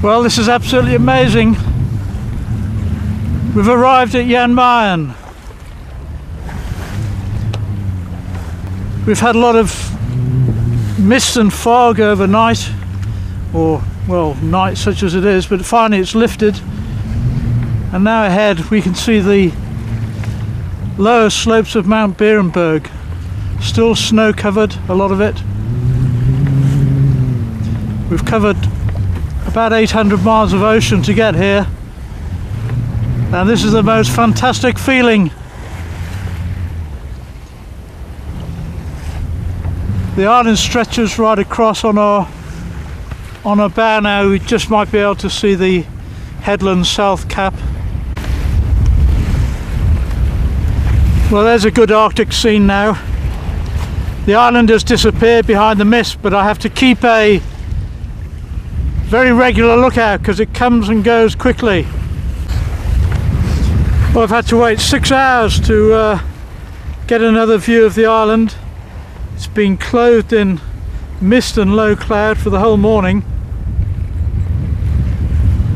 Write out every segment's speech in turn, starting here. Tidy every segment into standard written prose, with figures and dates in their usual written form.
Well, this is absolutely amazing. We've arrived at Mayen. We've had a lot of mist and fog overnight, or well, night such as it is, but finally it's lifted, and now ahead we can see the lower slopes of Mount Beerenberg. Still snow covered, a lot of it. We've covered about 800 miles of ocean to get here, and this is the most fantastic feeling. The island stretches right across on our bow now. We just might be able to see the headland South Cap. Well, there's a good Arctic scene now. The island has disappeared behind the mist, but I have to keep a very regular lookout because it comes and goes quickly. Well, I've had to wait 6 hours to get another view of the island. It's been clothed in mist and low cloud for the whole morning,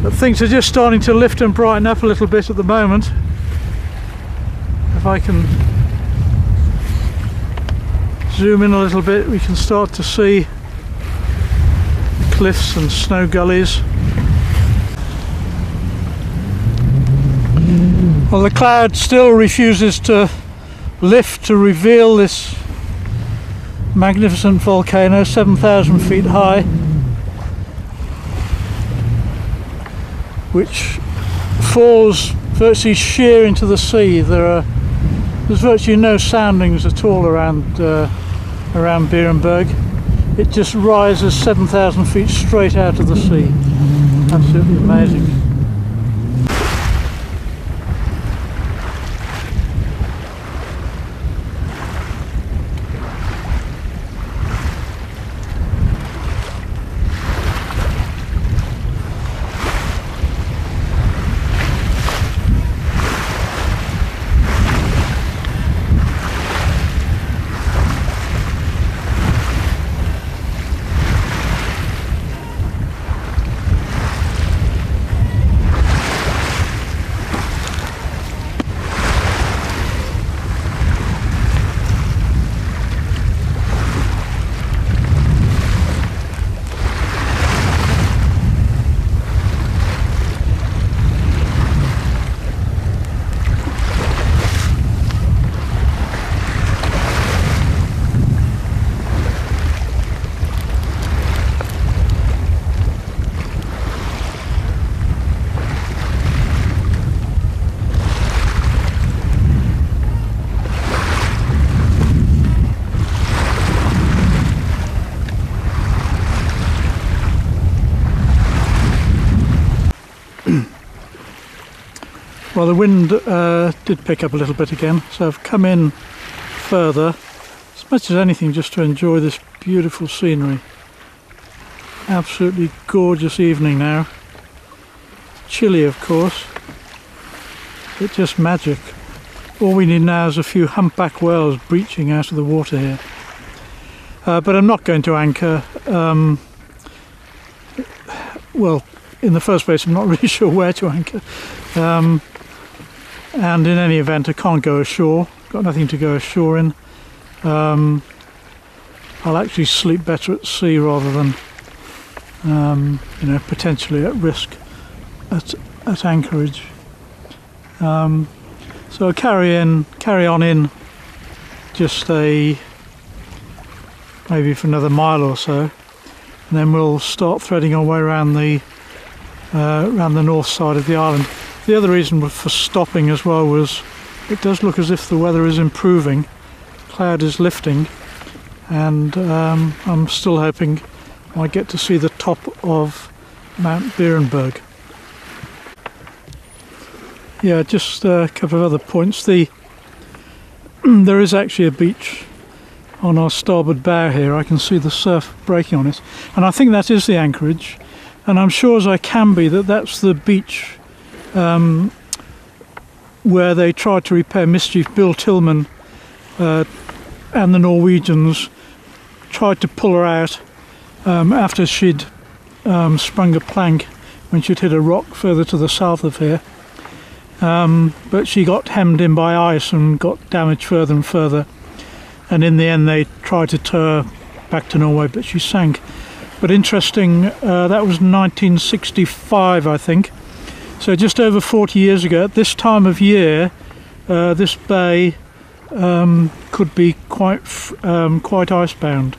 but things are just starting to lift and brighten up a little bit at the moment. If I can zoom in a little bit, we can start to see cliffs and snow gullies. Well, the cloud still refuses to lift to reveal this magnificent volcano, 7,000 feet high, which falls virtually sheer into the sea. There's virtually no soundings at all around Beerenberg. It just rises 7,000 feet straight out of the sea. Absolutely amazing. Well, the wind did pick up a little bit again, so I've come in further, as much as anything just to enjoy this beautiful scenery. Absolutely gorgeous evening now. Chilly, of course, but just magic. All we need now is a few humpback whales breaching out of the water here. But I'm not going to anchor. Well, in the first place, I'm not really sure where to anchor. And in any event, I can't go ashore. Got nothing to go ashore in. I'll actually sleep better at sea rather than, potentially at risk at anchorage. So I'll carry on in just maybe for another mile or so, and then we'll start threading our way around the north side of the island. The other reason for stopping as well was it does look as if the weather is improving. Cloud is lifting, and I'm still hoping I get to see the top of Mount Beerenberg. Yeah, just a couple of other points. There is actually a beach on our starboard bow here. I can see the surf breaking on it, and I think that is the anchorage, and I'm sure as I can be that that's the beach where they tried to repair Mischief. Bill Tillman and the Norwegians tried to pull her out after she'd sprung a plank when she'd hit a rock further to the south of here. But she got hemmed in by ice and got damaged further and further, and in the end they tried to tow her back to Norway, but she sank. But interesting, that was 1965, I think, so just over 40 years ago. At this time of year, this bay could be quite icebound,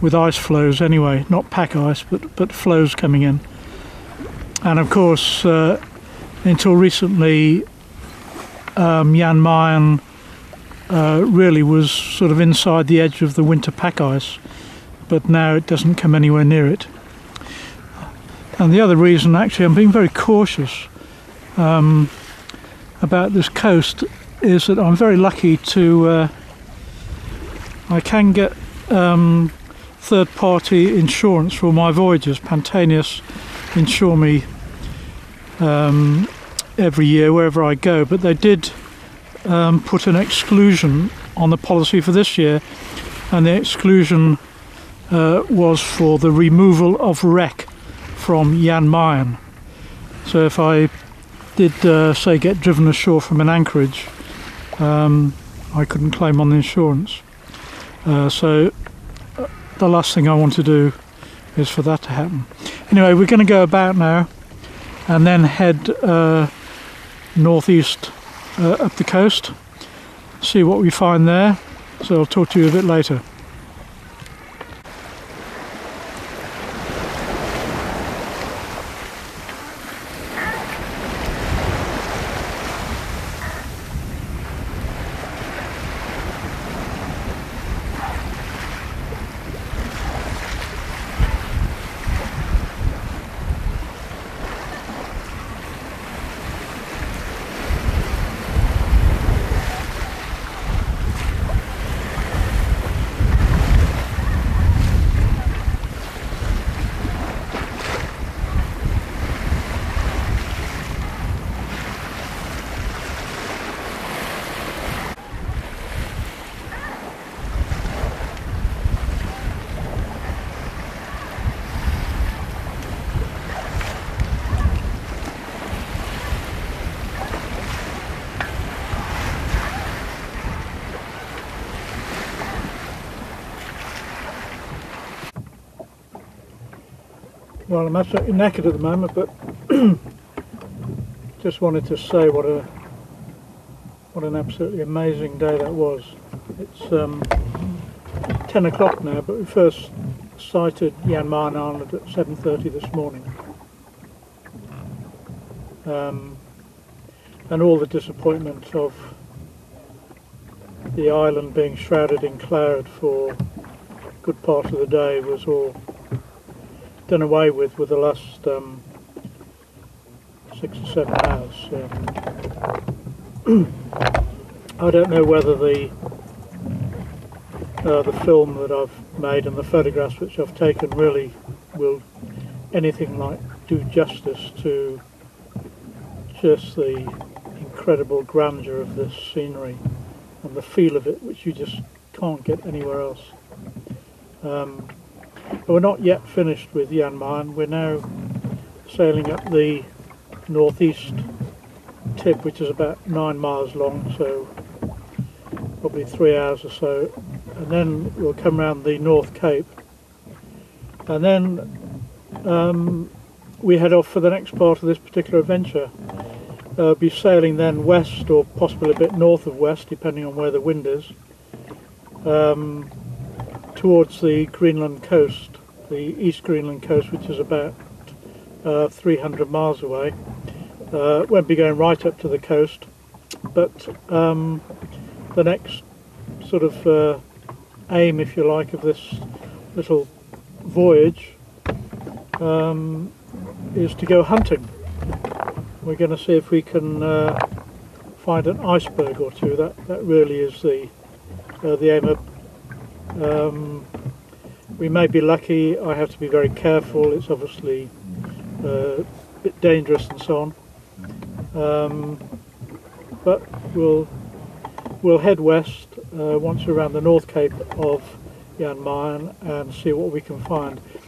with ice flows anyway, not pack ice, but flows coming in. And of course, until recently, Jan Mayen really was sort of inside the edge of the winter pack ice, but now it doesn't come anywhere near it. And the other reason, actually, I'm being very cautious about this coast, is that I'm very lucky to I can get third-party insurance for my voyages. Pantanius insure me every year wherever I go, but they did put an exclusion on the policy for this year, and the exclusion was for the removal of wreck from Jan Mayen. So if I did say get driven ashore from an anchorage, I couldn't claim on the insurance. So the last thing I want to do is for that to happen. Anyway, we're going to go about now and then head northeast up the coast, see what we find there. So I'll talk to you a bit later. Well, I'm absolutely knackered at the moment, but just wanted to say what an absolutely amazing day that was. It's 10 o'clock now, but we first sighted Jan Mayen Island at 7:30 this morning. And all the disappointment of the island being shrouded in cloud for a good part of the day was all done away with the last 6 or 7 hours. I don't know whether the film that I've made and the photographs which I've taken really will anything like do justice to just the incredible grandeur of this scenery and the feel of it, which you just can't get anywhere else. But we're not yet finished with Jan Mayen. We're now sailing up the northeast tip, which is about 9 miles long, so probably 3 hours or so, and then we'll come around the North Cape, and then we head off for the next part of this particular adventure. Be sailing then west, or possibly a bit north of west, depending on where the wind is, towards the Greenland coast, the East Greenland coast, which is about 300 miles away. Won't be going right up to the coast, but the next sort of aim, if you like, of this little voyage is to go hunting. We're going to see if we can find an iceberg or two. That really is the aim of. We may be lucky. I have to be very careful. It's obviously a bit dangerous and so on. But we'll head west once we're around the North Cape of Jan Mayen and see what we can find.